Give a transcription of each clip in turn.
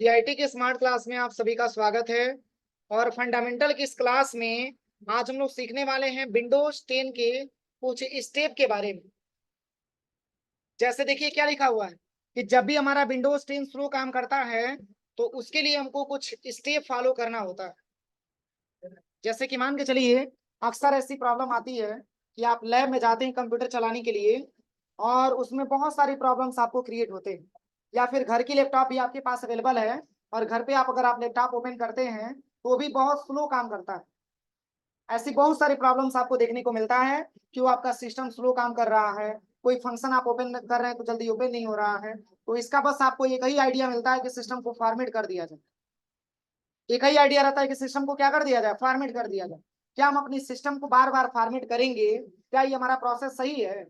CIT के smart class में आप सभी का स्वागत है। और फंडामेंटल की इस क्लास में आज हम लोग सीखने वाले हैं विंडोज 10 के कुछ स्टेप के बारे में। जैसे देखिए क्या लिखा हुआ है कि जब भी हमारा विंडोज 10 स्लो काम करता है तो उसके लिए हमको कुछ स्टेप फॉलो करना होता है। जैसे कि मान के चलिए अक्सर ऐसी प्रॉब्लम आती है कि आप लैब में जाते हैं कंप्यूटर चलाने के लिए और उसमें बहुत सारी प्रॉब्लम्स आपको क्रिएट होते हैं, या फिर घर की लैपटॉप भी आपके पास अवेलेबल है और घर पे आप अगर आप लैपटॉप ओपन करते हैं तो वो भी बहुत स्लो काम करता है। ऐसी बहुत सारी प्रॉब्लम्स आपको देखने को मिलता है कि वो आपका सिस्टम स्लो काम कर रहा है, कोई फंक्शन आप ओपन कर रहे हैं तो जल्दी ओपन नहीं हो रहा है। तो इसका बस आपको एक ही आइडिया मिलता है कि सिस्टम को फॉर्मेट कर दिया जाए। एक ही आइडिया रहता है कि सिस्टम को क्या कर दिया जाए, फॉर्मेट कर दिया जाए। क्या हम अपनी सिस्टम को बार बार फॉर्मेट करेंगे? क्या ये हमारा प्रोसेस सही है?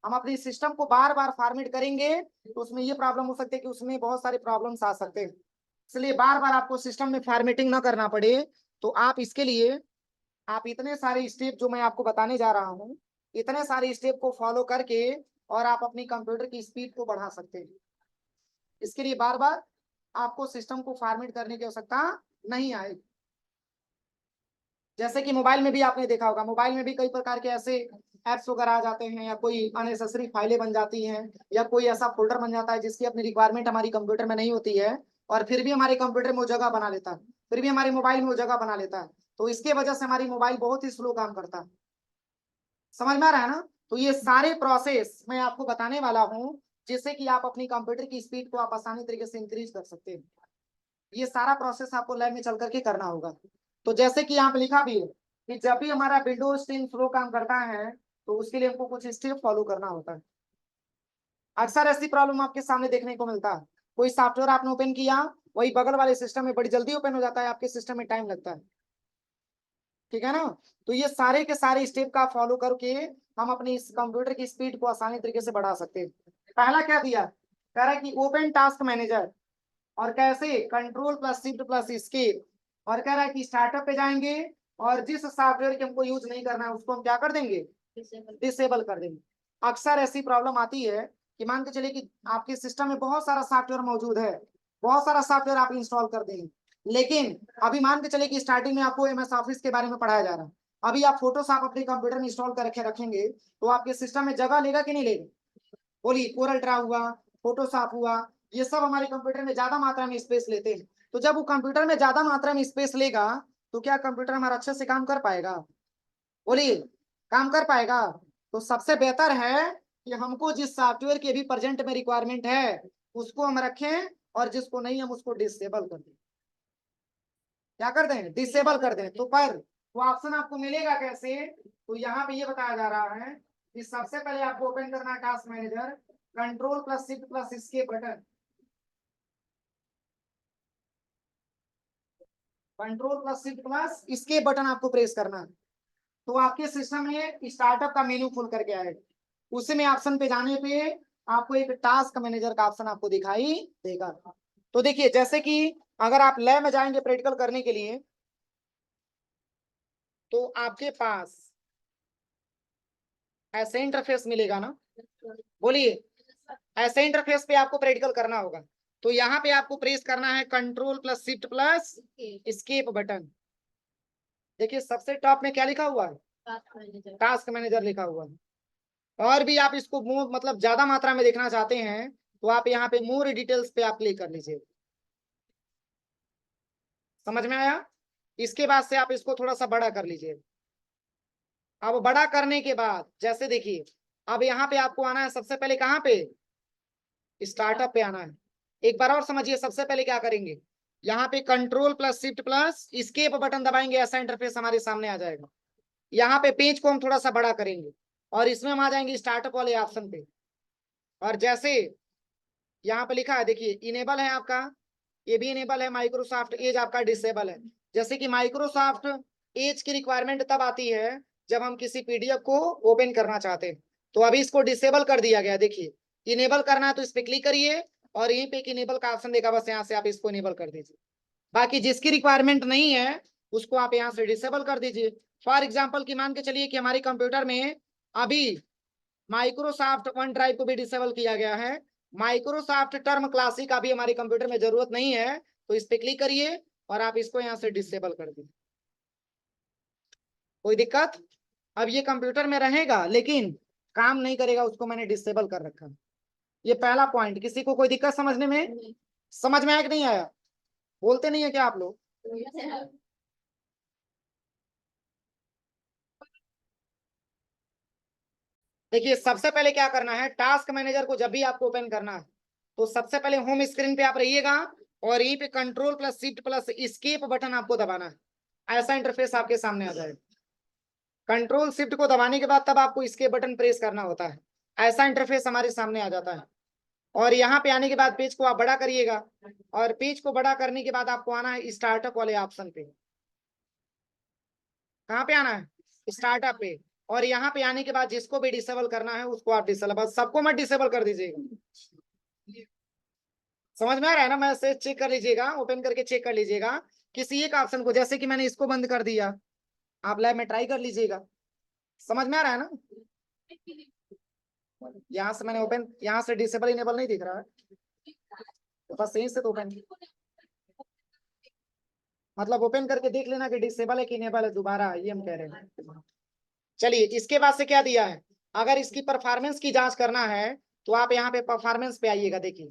हम अपनी सिस्टम को बार बार फॉर्मेट करेंगे तो उसमें ये प्रॉब्लम हो सकती है कि उसमें बहुत सारे प्रॉब्लम्स आ सकते हैं। इसलिए बार बार आपको सिस्टम में फॉर्मेटिंग ना करना पड़े तो आप इसके लिए आप इतने सारे स्टेप जो मैं आपको बताने जा रहा हूँ, इतने सारे स्टेप को फॉलो करके और आप अपनी कंप्यूटर की स्पीड को बढ़ा सकते हैं। इसके लिए बार बार आपको सिस्टम को फॉर्मेट करने की आवश्यकता नहीं आएगी। जैसे कि मोबाइल में भी आपने देखा होगा, मोबाइल में भी कई प्रकार के ऐसे ऐप्स वगैरह आ जाते हैं या कोई अननेसेसरी फाइलें बन जाती हैं या कोई ऐसा फोल्डर बन जाता है जिसकी अपनी रिक्वायरमेंट हमारी कंप्यूटर में नहीं होती है और फिर भी हमारे कंप्यूटर में वो जगह बना लेता है, फिर भी हमारे मोबाइल में वो जगह बना लेता है। तो इसके वजह से हमारी मोबाइल बहुत ही स्लो काम करता है। समझ में आ रहा है ना? तो ये सारे प्रोसेस मैं आपको बताने वाला हूँ जिससे कि आप अपनी कंप्यूटर की स्पीड को आप आसानी तरीके से इंक्रीज कर सकते हैं। ये सारा प्रोसेस आपको लैब में चल करके करना होगा। तो जैसे कि यहाँ पे लिखा भी है कि जब भी हमारा विंडोज 10 स्लो काम करता है तो उसके लिए हमको कुछ स्टेप फॉलो करना होता है। अक्सर ऐसी प्रॉब्लम आपके सामने देखने को मिलता है, कोई सॉफ्टवेयर आपने ओपन किया, वही बगल वाले सिस्टम में बड़ी जल्दी ओपन हो जाता है, आपके सिस्टम में टाइम लगता है। ठीक है ना? तो ये सारे के सारे स्टेप का फॉलो करके हम अपनी इस कंप्यूटर की स्पीड को आसानी तरीके से बढ़ा सकते हैं। पहला क्या दिया, कह रहा है कि ओपन टास्क मैनेजर, और कैसे control plus shift plus escape, और कह रहा है कि स्टार्टअप पे जाएंगे और जिस सॉफ्टवेयर के हमको यूज नहीं करना है उसको हम क्या कर देंगे, डिसेबल कर देंगे। अक्सर ऐसी प्रॉब्लम आती है कि मान के चलिए कि आपके सिस्टम में बहुत सारा सॉफ्टवेयर मौजूद है, बहुत सारा सॉफ्टवेयर आप इंस्टॉल कर देंगे, लेकिन अभी मान के चलिए कि स्टार्टिंग में आपको एमएस ऑफिस के बारे में पढ़ाया जा रहा है, अभी आप फोटोशॉप अपने कंप्यूटर में इंस्टॉल करके रखेंगे तो आपके सिस्टम में जगह लेगा कि नहीं लेगा? बोलिए, कोरल ड्रा हुआ, फोटोशॉप हुआ, ये सब हमारे कंप्यूटर में ज्यादा मात्रा में स्पेस लेते हैं। तो जब वो कंप्यूटर में ज्यादा मात्रा में स्पेस लेगा तो क्या कंप्यूटर हमारा अच्छे से काम कर पाएगा? बोलिए, काम कर पाएगा? तो सबसे बेहतर है कि हमको जिस सॉफ्टवेयर की अभी प्रेजेंट में रिक्वायरमेंट है उसको हम रखें और जिसको नहीं हम उसको डिसेबल कर दें। क्या कर दें? डिसेबल कर दें। तो पर वो ऑप्शन आपको मिलेगा कैसे? तो यहाँ पे ये बताया जा रहा है कि सबसे पहले आपको ओपन करना है task manager, control plus shift plus escape button, control plus shift plus escape button आपको प्रेस करना है। तो आपके सिस्टम में स्टार्टअप का मेन्यू खुल करके आएगा, उसी में ऑप्शन पे जाने पे आपको एक टास्क मैनेजर का ऑप्शन आपको दिखाई देगा। तो देखिए जैसे कि अगर आप लैब में जाएंगे प्रैक्टिकल करने के लिए तो आपके पास ऐसे इंटरफेस मिलेगा ना, बोलिए, ऐसे इंटरफेस पे आपको प्रैक्टिकल करना होगा। तो यहाँ पे आपको प्रेस करना है control plus shift plus escape button. देखिए सबसे टॉप में क्या लिखा हुआ है, टास्क मैनेजर लिखा हुआ है। और भी आप इसको मतलब ज्यादा मात्रा में देखना चाहते हैं तो आप यहाँ पे मोर डिटेल्स पे आप क्लिक कर लीजिए। समझ में आया? इसके बाद से आप इसको थोड़ा सा बड़ा कर लीजिए। अब बड़ा करने के बाद जैसे देखिए अब यहाँ पे आपको आना है, सबसे पहले कहाँ पे, स्टार्टअप पे आना है। एक बार और समझिए, सबसे पहले क्या करेंगे, यहाँ पे control plus shift plus escape button दबाएंगे, ऐसा इंटरफेस हमारे सामने आ जाएगा। यहाँ पे पेज को हम थोड़ा सा बड़ा करेंगे और इसमें हम आ जाएंगे स्टार्टअप वाले ऑप्शन पे। और जैसे यहाँ पे लिखा है देखिए इनेबल है आपका, ये भी इनेबल है, माइक्रोसॉफ्ट एज आपका डिसेबल है। जैसे कि माइक्रोसॉफ्ट एज की रिक्वायरमेंट तब आती है जब हम किसी पीडीएफ को ओपन करना चाहते हैं, तो अभी इसको डिसेबल कर दिया गया। देखिए इनेबल करना है तो इस पे क्लिक करिए और यहीं पे एक इनेबल का ऑप्शन देगा, बस यहाँ से आप इसको इनेबल कर दीजिए। बाकी जिसकी रिक्वायरमेंट नहीं है उसको आप यहाँ से डिसेबल कर दीजिए। फॉर एग्जाम्पल की मान के चलिए कि हमारे कंप्यूटर में अभी माइक्रोसॉफ्ट वन ड्राइव को भी डिसेबल किया गया है, माइक्रोसॉफ्ट टर्म क्लासिक अभी हमारे कंप्यूटर में जरूरत नहीं है, तो इस पे क्लिक करिए और आप इसको यहाँ से डिसेबल कर दीजिए। कोई दिक्कत? अब ये कंप्यूटर में रहेगा लेकिन काम नहीं करेगा, उसको मैंने डिसेबल कर रखा। ये पहला पॉइंट। किसी को कोई दिक्कत समझने में? समझ में आया कि नहीं आया? बोलते नहीं है क्या आप लोग? देखिए सबसे पहले क्या करना है, टास्क मैनेजर को जब भी आपको ओपन करना है तो सबसे पहले होम स्क्रीन पे आप रहिएगा और यहीं पे control plus shift plus escape button आपको दबाना है। ऐसा इंटरफेस आपके सामने आ जाएगा। कंट्रोल शिफ्ट को दबाने के बाद तब आपको एस्केप बटन प्रेस करना होता है। ऐसा इंटरफेस हमारे सामने आ जाता है। और यहाँ पे आने के बाद पेज को आप बड़ा करिएगा और पेज को बड़ा करने के बाद आपको आना है स्टार्टअप वाले ऑप्शन पे। कहाँ पे आना है? स्टार्टअप पे। और यहाँ पे आने के बाद जिसको भी डिसेबल करना है उसको आप डिसेबल, बस सबको मत डिसेबल कर दीजिएगा। समझ में आ रहा है ना? मैं से चेक कर लीजिएगा, ओपन करके चेक कर लीजिएगा किसी एक ऑप्शन को, जैसे कि मैंने इसको बंद कर दिया, आप लैब में ट्राई कर लीजिएगा। समझ में आ रहा है ना? यहाँ से मैंने ओपन, यहाँ से डिसेबल इनेबल नहीं दिख रहा है, तो बस यहीं से तो ओपन, मतलब ओपन करके देख लेना कि डिसेबल है कि इनेबल है, दोबारा ये हम कह रहे हैं। चलिए इसके बाद से क्या दिया है, अगर इसकी परफॉर्मेंस की जांच करना है तो आप यहाँ पे परफॉर्मेंस पे आइएगा। देखिए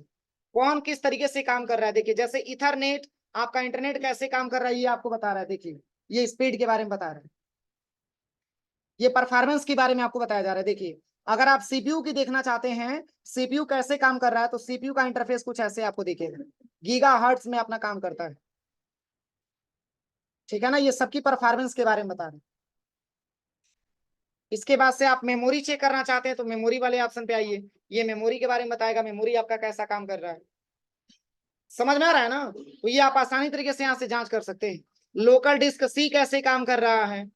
कौन किस तरीके से काम कर रहा है। देखिए जैसे इथरनेट, आपका इंटरनेट कैसे काम कर रहा है ये आपको बता रहा है। देखिए ये स्पीड के बारे में बता रहा है, ये परफॉर्मेंस के बारे में आपको बताया जा रहा है। देखिए अगर आप सीपीयू की देखना चाहते हैं सीपीयू कैसे काम कर रहा है, तो सीपीयू का इंटरफेस कुछ ऐसे आपको दिखेगा, गीगा हर्ट्ज में अपना काम करता है। ठीक है ना? ये सबकी परफॉर्मेंस के बारे में बता रहे हैं। इसके बाद से आप मेमोरी चेक करना चाहते हैं तो मेमोरी वाले ऑप्शन पे आइए, ये मेमोरी के बारे में बताएगा, मेमोरी आपका कैसा काम कर रहा है। समझ में आ रहा है ना? तो ये आप आसानी तरीके से यहाँ से जांच कर सकते हैं। लोकल डिस्क सी कैसे काम कर रहा है,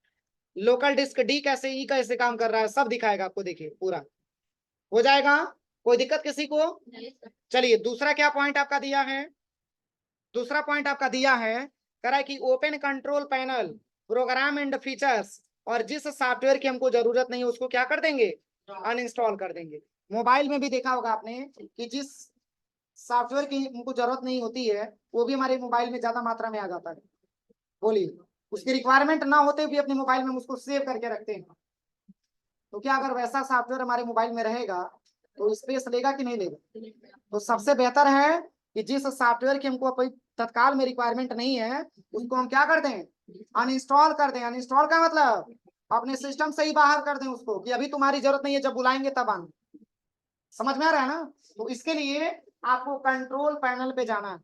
लोकल डिस्क डी कैसे, ई कैसे काम कर रहा है, सब दिखाएगा आपको। देखिए पूरा हो जाएगा। कोई दिक्कत किसी को? चलिए दूसरा क्या पॉइंट आपका दिया है, दूसरा पॉइंट आपका दिया है, कह रहा है कि open control panel program and features, और जिस सॉफ्टवेयर की हमको जरूरत नहीं है उसको क्या कर देंगे, अनइंस्टॉल कर देंगे। मोबाइल में भी देखा होगा आपने कि जिस सॉफ्टवेयर की हमको जरूरत नहीं होती है वो भी हमारे मोबाइल में ज्यादा मात्रा में आ जाता है। बोलिए, उसकी रिक्वायरमेंट ना होते हुए अपने मोबाइल में हम उसको सेव करके रखते हैं, तो क्या अगर वैसा सॉफ्टवेयर हमारे मोबाइल में रहेगा तो स्पेस लेगा कि नहीं लेगा? तो सबसे बेहतर है कि जिस सॉफ्टवेयर की हमको कोई तत्काल में रिक्वायरमेंट नहीं है उसको हम क्या कर दें, अनइंस्टॉल कर दें। अनइंस्टॉल का मतलब अपने सिस्टम से ही बाहर कर दें उसको, कि अभी तुम्हारी जरूरत नहीं है, जब बुलाएंगे तब आना। समझ में आ रहा है ना? तो इसके लिए आपको कंट्रोल पैनल पे जाना है।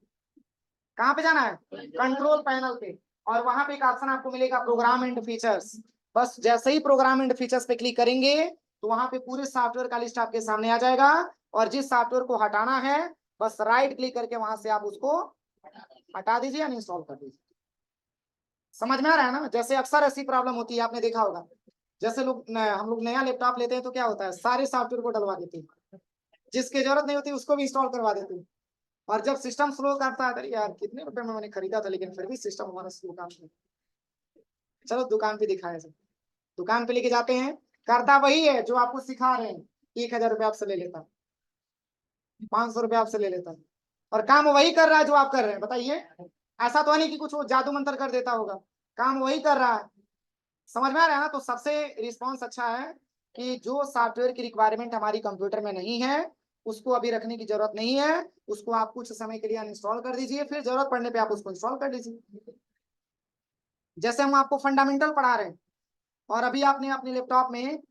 कहाँ पे जाना है? कंट्रोल पैनल पे। और वहां पे एक ऑप्शन आपको मिलेगा प्रोग्राम एंड फीचर्स। बस जैसे ही प्रोग्राम एंड फीचर्स पे क्लिक करेंगे तो वहां पे पूरे सॉफ्टवेयर का लिस्ट आपके सामने आ जाएगा, और जिस सॉफ्टवेयर को हटाना है बस राइट क्लिक करके वहां से आप उसको हटा दीजिए, अनइंस्टॉल कर दीजिए। समझ में आ रहा है ना? जैसे अक्सर ऐसी प्रॉब्लम होती है, आपने देखा होगा, जैसे हम लोग नया लैपटॉप लेते हैं तो क्या होता है, सारे सॉफ्टवेयर को डलवा देते हैं, जिसकी जरूरत नहीं होती उसको भी इंस्टॉल करवा देते हैं। और जब सिस्टम स्लो करता है, अरे यार कितने रुपए में मैंने खरीदा था लेकिन फिर भी सिस्टम हमारा स्लो काम करता है। चलो दुकान पे दिखाया सब, दुकान पे लेके जाते हैं, करता वही है जो आपको सिखा रहे हैं, 1,000 रुपये आपसे ले लेता, 500 रुपये आपसे ले लेता, और काम वही कर रहा है जो आप कर रहे हैं। बताइए, ऐसा तो नहीं कि कुछ वो जादू मंत्र कर देता होगा, काम वही कर रहा है। समझ में आ रहा है ना? तो सबसे रिस्पॉन्स अच्छा है कि जो सॉफ्टवेयर की रिक्वायरमेंट हमारी कंप्यूटर में नहीं है उसको अभी रखने की जरूरत नहीं है, उसको आप कुछ समय के लिए अनइंस्टॉल कर दीजिए, फिर जरूरत पड़ने पे आप उसको इंस्टॉल कर लीजिए। जैसे हम आपको फंडामेंटल पढ़ा रहे हैं और अभी आपने अपने लैपटॉप में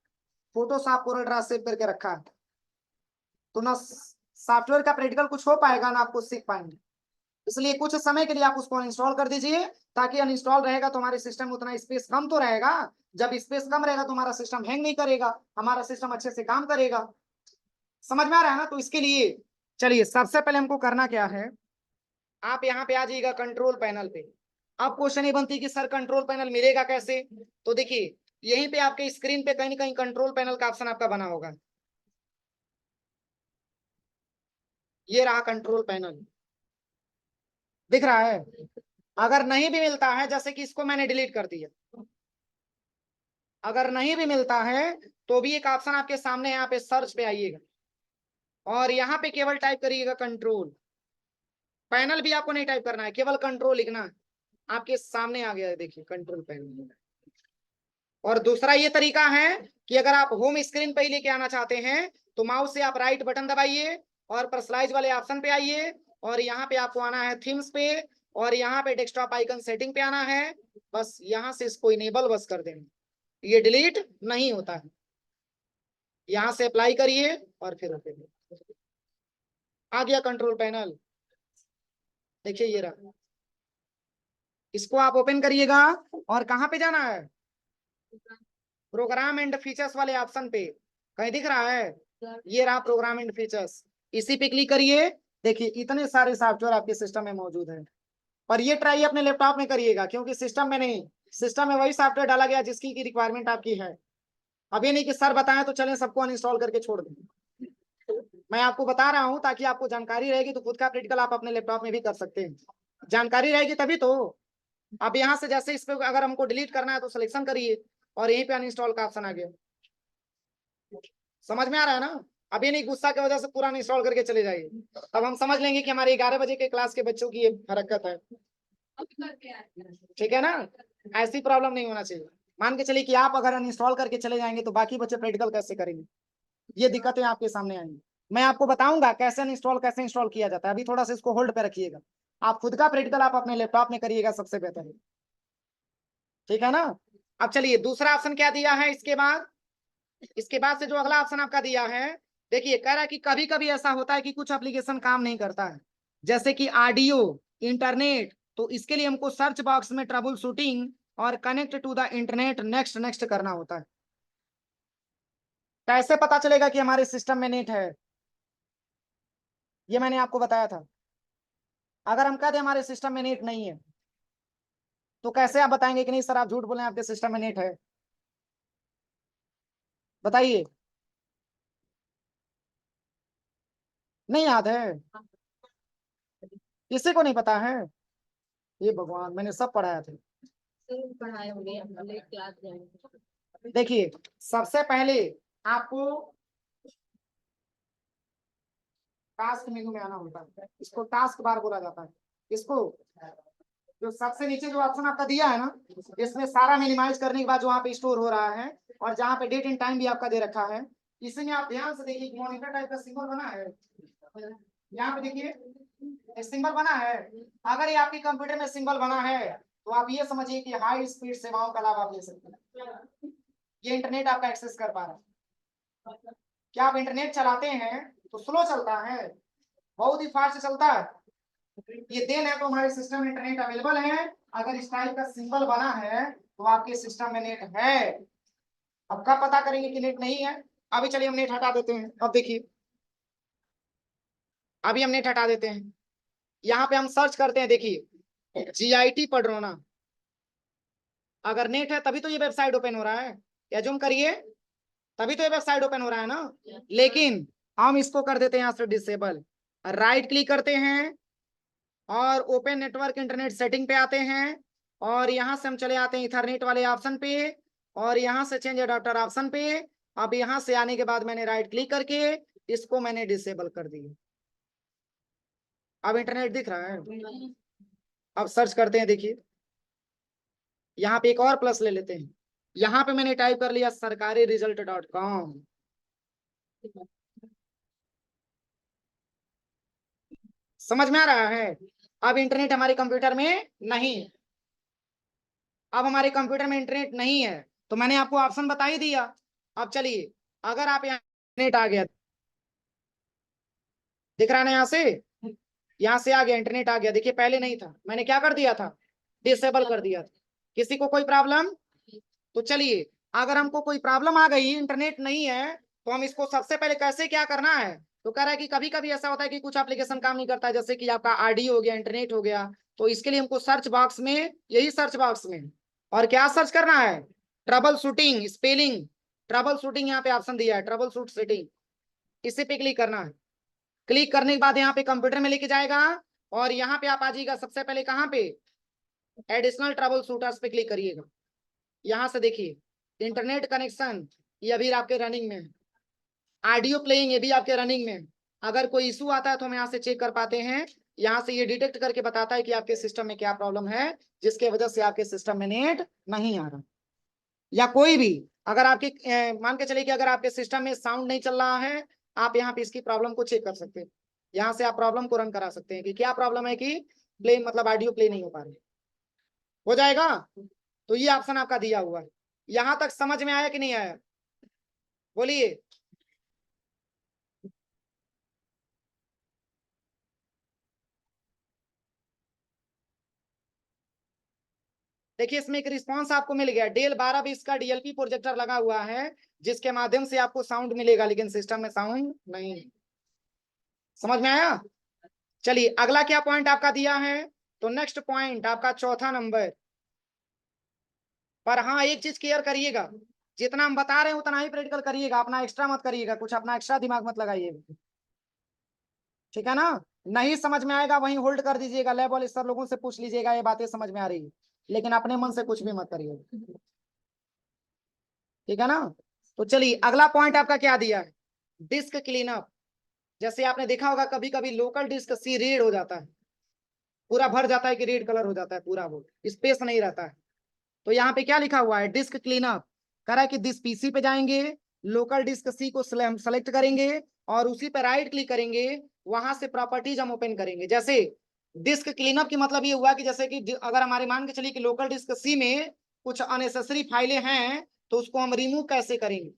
फोटोशॉप कोरल ड्रा सेव करके रखा है, तो ना सॉफ्टवेयर का प्रैक्टिकल कुछ हो पाएगा ना आपको सीख पाएंगे। इसलिए कुछ समय के लिए आप उसको अनइंस्टॉल कर दीजिए, ताकि अनइंस्टॉल रहेगा तो हमारे सिस्टम में उतना स्पेस कम तो रहेगा। जब स्पेस कम रहेगा तो हमारा सिस्टम हैंग नहीं करेगा, हमारा सिस्टम अच्छे से काम करेगा। समझ में आ रहा है ना? तो इसके लिए चलिए सबसे पहले हमको करना क्या है, आप यहाँ पे आ जाइएगा कंट्रोल पैनल पे। अब क्वेश्चन ये बनती है कि सर कंट्रोल पैनल मिलेगा कैसे? तो देखिए यहीं पे आपके स्क्रीन पे कहीं ना कहीं कंट्रोल पैनल का ऑप्शन आपका बना होगा, ये रहा कंट्रोल पैनल, दिख रहा है? अगर नहीं भी मिलता है, जैसे कि इसको मैंने डिलीट कर दिया, अगर नहीं भी मिलता है तो भी एक ऑप्शन आपके सामने, यहाँ पे सर्च पे आइएगा, और यहाँ पे केवल टाइप करिएगा कंट्रोल। पैनल भी आपको नहीं टाइप करना है, केवल कंट्रोल लिखना है। आपके सामने आ गया है, देखिए कंट्रोल पैनल। और दूसरा ये तरीका है कि अगर आप होम स्क्रीन पे ही लेके आना चाहते हैं तो माउस से आप राइट बटन दबाइए और पर्सनलाइज वाले ऑप्शन पे आइए और यहाँ पे आपको आना है थीम्स पे और यहाँ पे डेस्कटॉप आइकन सेटिंग पे आना है। बस यहाँ से इसको इनेबल बस कर देंगे, ये डिलीट नहीं होता है। यहाँ से अप्लाई करिए और फिर ओके। आ गया कंट्रोल पैनल, देखिए ये रहा। इसको आप ओपन करिएगा और कहाँ पे जाना है, प्रोग्राम एंड फीचर्स वाले ऑप्शन पे। कहीं दिख रहा है, ये रहा प्रोग्राम एंड फीचर्स, इसी पे क्लिक करिए। देखिए इतने सारे सॉफ्टवेयर आपके सिस्टम में मौजूद है। और ये ट्राई अपने लैपटॉप में करिएगा, क्योंकि सिस्टम में नहीं, सिस्टम में वही सॉफ्टवेयर डाला गया जिसकी की रिक्वायरमेंट आपकी है। अब ये नहीं कि सर बताएं तो चलें सबको अनइंस्टॉल करके छोड़ दें। मैं आपको बता रहा हूं ताकि आपको जानकारी रहेगी, तो खुद का प्रैक्टिकल आप अपने लैपटॉप में भी कर सकते हैं। जानकारी रहेगी तभी तो। अब यहाँ से जैसे इस पे अगर हमको डिलीट करना है तो सिलेक्शन करिए और यहीं पे अनइंस्टॉल का ऑप्शन आ गया। समझ में आ रहा है ना। अब ये नहीं गुस्सा की वजह से पूरा इंस्टॉल करके चले जाइए, तब हम समझ लेंगे कि हमारे 11 बजे के क्लास के बच्चों की ये हरकत है। ठीक है ना, ऐसी प्रॉब्लम नहीं होना चाहिए। मान के चलिए कि आप अगर अनइंस्टॉल करके चले जाएंगे तो बाकी बच्चे प्रैक्टिकल कैसे करेंगे, ये दिक्कतें आपके सामने आएंगी। मैं आपको बताऊंगा कैसे अनइंस्टॉल कैसे इंस्टॉल किया जाता है। अभी थोड़ा सा इसको होल्ड पे रखिएगा, आप खुद का प्रैक्टिकल आप अपने लैपटॉप में करिएगा, सबसे बेहतर है। ठीक है ना। अब चलिए दूसरा ऑप्शन क्या दिया है इसके बाद, इसके बाद से जो अगला ऑप्शन आपका दिया है, देखिए कह रहा है कि कभी कभी ऐसा होता है कि कुछ एप्लीकेशन काम नहीं करता है, जैसे कि ऑडियो, इंटरनेट। तो इसके लिए हमको सर्च बॉक्स में ट्रबल शूटिंग और connect to the internet next next करना होता है। कैसे पता चलेगा कि हमारे सिस्टम में नेट है, ये मैंने आपको बताया था। अगर हम कह दें हमारे सिस्टम में नेट नहीं है, तो कैसे आप बताएंगे कि नहीं सर आप झूठ बोले आपके सिस्टम में नेट है, बताइए। नहीं याद है, किसी को नहीं पता है। ये भगवान, मैंने सब पढ़ाया था। देखिए सबसे पहले आपको टास्क मेनू में आना होता है, इसको टास्क बार बोला जाता है। इसको जो सबसे नीचे जो ऑप्शन आपका दिया है ना, इसमें सारा मिनिमाइज करने के बाद जो वहाँ पे स्टोर हो रहा है और जहाँ पे डेट एंड टाइम भी आपका दे रखा है, इसमें आप ध्यान से देखिए मॉनिटर टाइप का सिंबल बना है। यहाँ पे देखिए सिंबल बना है। अगर ये आपके कंप्यूटर में सिंबल बना है तो आप ये समझिए कि हाई स्पीड सेवाओं का लाभ आप ले सकते हैं। ये इंटरनेट आपका एक्सेस कर पा रहा है। क्या आप इंटरनेट चलाते हैं तो स्लो चलता है, बहुत ही फास्ट चलता है। ये देन है तो हमारे सिस्टम में इंटरनेट अवेलेबल है। अगर इस टाइप का सिंबल बना है तो आपके सिस्टम में नेट है। अब कब पता करेंगे कि नेट नहीं है, अभी चलिए हम नेट हटा देते हैं। अब देखिए अभी हम नेट हटा देते हैं, यहाँ पे हम सर्च करते हैं। देखिए GIT पडरोना, अगर नेट है तभी तो ये वेबसाइट ओपन हो रहा है, या जूम करिए, तभी तो ये वेबसाइट ओपन हो रहा है ना। लेकिन हम इसको कर देते हैं यहाँ से डिसेबल, राइट क्लिक करते हैं और ओपन नेटवर्क इंटरनेट सेटिंग पे आते हैं और यहाँ से हम चले आते हैं इथरनेट वाले ऑप्शन पे और यहाँ से चेंज अडाप्टर ऑप्शन पे। अब यहाँ से आने के बाद मैंने राइट क्लिक करके इसको मैंने डिसेबल कर दिया। अब इंटरनेट दिख रहा है। अब सर्च करते हैं, देखिए यहाँ पे एक और प्लस ले लेते हैं। यहाँ पे मैंने टाइप कर लिया sarkariresult.com। समझ में आ रहा है। अब इंटरनेट हमारे कंप्यूटर में नहीं, अब हमारे कंप्यूटर में इंटरनेट नहीं है तो मैंने आपको ऑप्शन बता ही दिया। अब चलिए अगर आप यहाँ इंटरनेट आ गया, दिख रहा है ना, यहाँ से आ गया, इंटरनेट आ गया। देखिए पहले नहीं था, मैंने क्या कर दिया था, डिसेबल कर दिया था। किसी को कोई प्रॉब्लम, तो चलिए अगर हमको कोई प्रॉब्लम आ गई, इंटरनेट नहीं है, तो हम इसको सबसे पहले कैसे क्या करना है। तो कह रहा है कि कभी कभी ऐसा होता है कि कुछ एप्लीकेशन काम नहीं करता है, जैसे कि आपका RD हो गया, इंटरनेट हो गया। तो इसके लिए हमको सर्च बॉक्स में, यही सर्च बॉक्स में और क्या सर्च करना है, trouble shooting spelling, trouble shooting यहाँ पे ऑप्शन दिया है, ट्रबल शूट सेटिंग, इसी पे क्लिक करना है। क्लिक करने के बाद यहाँ पे कंप्यूटर में लेके जाएगा और यहाँ पे आप आ जाइएगा सबसे पहले कहाँ पे, एडिशनल ट्रबल शूटर्स पे क्लिक करिएगा। यहाँ से देखिए इंटरनेट कनेक्शन, ये अभी आपके रनिंग में है। ऑडियो प्लेइंग, ये भी आपके रनिंग में है। अगर कोई इशू आता है तो हम यहाँ से चेक कर पाते हैं, यहाँ से ये डिटेक्ट करके बताता है कि आपके सिस्टम में क्या प्रॉब्लम है जिसके वजह से आपके सिस्टम में नेट नहीं आ रहा। या कोई भी अगर आपके मान के चलिए कि अगर आपके सिस्टम में साउंड नहीं चल रहा है, आप यहाँ पे इसकी प्रॉब्लम को चेक कर सकते हैं। यहाँ से आप प्रॉब्लम को रन करा सकते हैं कि क्या प्रॉब्लम है कि प्ले मतलब ऑडियो प्ले नहीं हो पा रही। हो जाएगा। तो ये ऑप्शन आपका दिया हुआ है। यहां तक समझ में आया कि नहीं आया? बोलिए। देखिए इसमें एक रिस्पांस आपको मिल गया। डेल 1220 का डीएलपी प्रोजेक्टर लगा हुआ है जिसके माध्यम से आपको साउंड मिलेगा, लेकिन सिस्टम में साउंड नहीं। समझ में आया? चलिए अगला क्या पॉइंट आपका दिया है, तो नेक्स्ट पॉइंट आपका चौथा नंबर पर। हाँ एक चीज क्लियर करिएगा, जितना हम बता रहे हैं उतना ही प्रैक्टिकल करिएगा, अपना एक्स्ट्रा मत करिएगा, कुछ अपना एक्स्ट्रा दिमाग मत लगाइएगा। ठीक है ना? नहीं समझ में आएगा वहीं होल्ड कर दीजिएगा, लैब वाले सर लोगों से पूछ लीजिएगा ये बातें समझ में आ रही है, लेकिन अपने मन से कुछ भी मत करिएगा। ठीक है ना? तो चलिए अगला पॉइंट आपका क्या दिया है, डिस्क क्लीनअप। जैसे आपने देखा होगा कभी कभी लोकल डिस्क सी रेड हो जाता है, पूरा भर जाता है कि रेड कलर हो जाता है पूरा, वो स्पेस नहीं रहता है। तो यहाँ पे क्या लिखा हुआ है, डिस्क क्लीनअप। कह रहा है कि दिस पीसी पे जाएंगे, लोकल डिस्क सी को सेलेक्ट करेंगे और उसी पे राइट क्लिक करेंगे, वहां से प्रॉपर्टीज हम ओपन करेंगे। जैसे डिस्क क्लीनअप की मतलब ये हुआ कि जैसे कि अगर हमारे मान के चलिए कि लोकल डिस्क सी में कुछ अननेसेसरी फाइलें हैं तो उसको हम रिमूव कैसे करेंगे।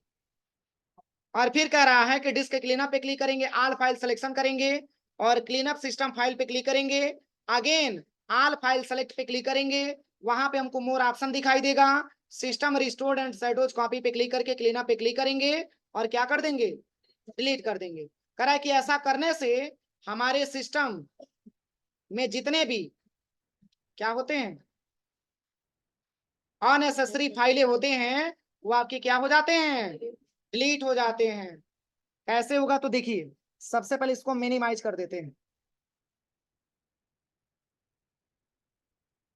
और फिर कह रहा है कि डिस्क क्लीनअप पे क्लिक करेंगे, ऑल फाइल सिलेक्शन करेंगे और क्लीनअप सिस्टम फाइल पे क्लिक करेंगे। अगेन ऑल फाइल सेलेक्ट पे क्लिक करेंगे, वहां पे हमको मोर ऑप्शन दिखाई देगा, system restored and shadows copy पे क्लिक करके क्लीनअप पे क्लिक करेंगे और क्या कर देंगे, डिलीट कर देंगे। कह रहा है कि ऐसा करने से हमारे सिस्टम में जितने भी क्या होते हैं अननेसेसरी फाइलें होते हैं वो आपके क्या हो जाते हैं, डिलीट हो जाते हैं। कैसे होगा तो देखिए, सबसे पहले इसको मिनिमाइज कर देते हैं।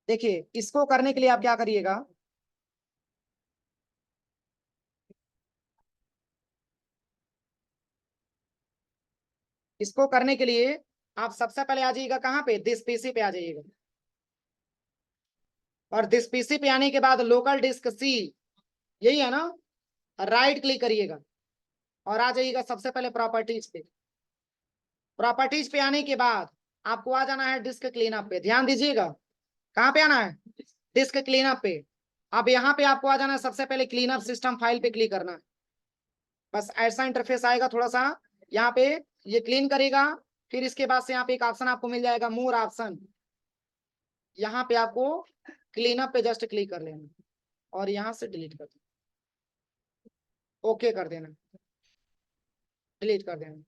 देखिए इसको करने के लिए आप क्या करिएगा, इसको करने के लिए आप सबसे पहले आ जाइएगा कहाँ पे, दिस पीसी पे आ जाइएगा। और दिस पीसी पे आने के बाद लोकल डिस्क सी, यही है ना, राइट क्लिक करिएगा और आ जाइएगा सबसे पहले प्रॉपर्टीज पे। प्रॉपर्टीज पे आने के बाद आपको आ जाना है डिस्क क्लीनअप पे। ध्यान दीजिएगा कहाँ पे आना है, डिस्क क्लीनअप पे। अब यहाँ पे आपको आ जाना है सबसे पहले क्लीनअप सिस्टम फाइल पे क्लिक करना है। बस ऐसा इंटरफेस आएगा थोड़ा सा, यहाँ पे ये क्लीन करेगा। फिर इसके बाद से यहाँ पे एक ऑप्शन आपको मिल जाएगा मोर ऑप्शन, यहाँ पे आपको क्लीनअप पे जस्ट क्लिक कर लेना और यहाँ से डिलीट कर देना, ओके कर देना, डिलीट कर देना।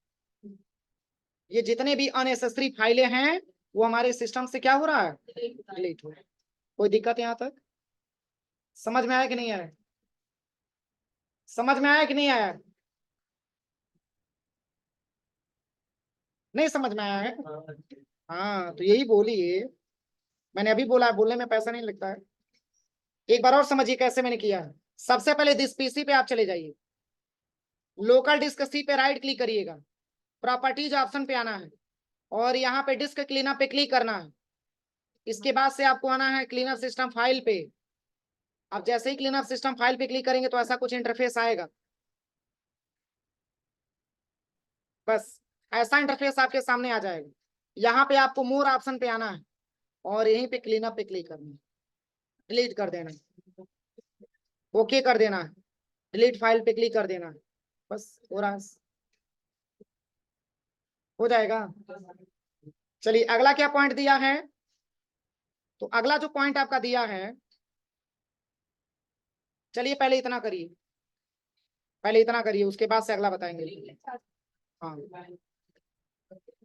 ये जितने भी अननेसेसरी फाइलें हैं वो हमारे सिस्टम से क्या हो रहा है, डिलीट हो रहा है। कोई दिक्कत यहाँ तक? समझ में आया कि नहीं आया? समझ में आया कि नहीं आया? नहीं समझ में आया है? हाँ तो यही बोलिए, मैंने अभी बोला है, बोलने में पैसा नहीं लगता है। एक बार और समझिए कैसे मैंने किया है। सबसे पहले दिस पीसी पे आप चले जाइए, लोकल डिस्क सी पे राइट क्लिक करिएगा, प्रॉपर्टीज ऑप्शन पे आना है और यहाँ पे डिस्क क्लीनअप पे क्लिक करना है। इसके बाद से आपको आना है क्लीनअप सिस्टम फाइल पे। अब जैसे ही क्लीनअप सिस्टम फाइल पे क्लिक करेंगे तो ऐसा कुछ इंटरफेस आएगा। बस ऐसा इंटरफेस आपके सामने आ जाएगा। यहाँ पे आपको मोर ऑप्शन पे आना है और यहीं पे क्लीनअप पे क्लिक करना है, डिलीट कर देना है, ओके कर देना है, डिलीट फाइल पे क्लिक कर देना है। बस हो रहा है, हो जाएगा। चलिए अगला क्या पॉइंट दिया है, तो अगला जो पॉइंट आपका दिया है, चलिए पहले इतना करिए, पहले इतना करिए उसके बाद से अगला बताएंगे। हाँ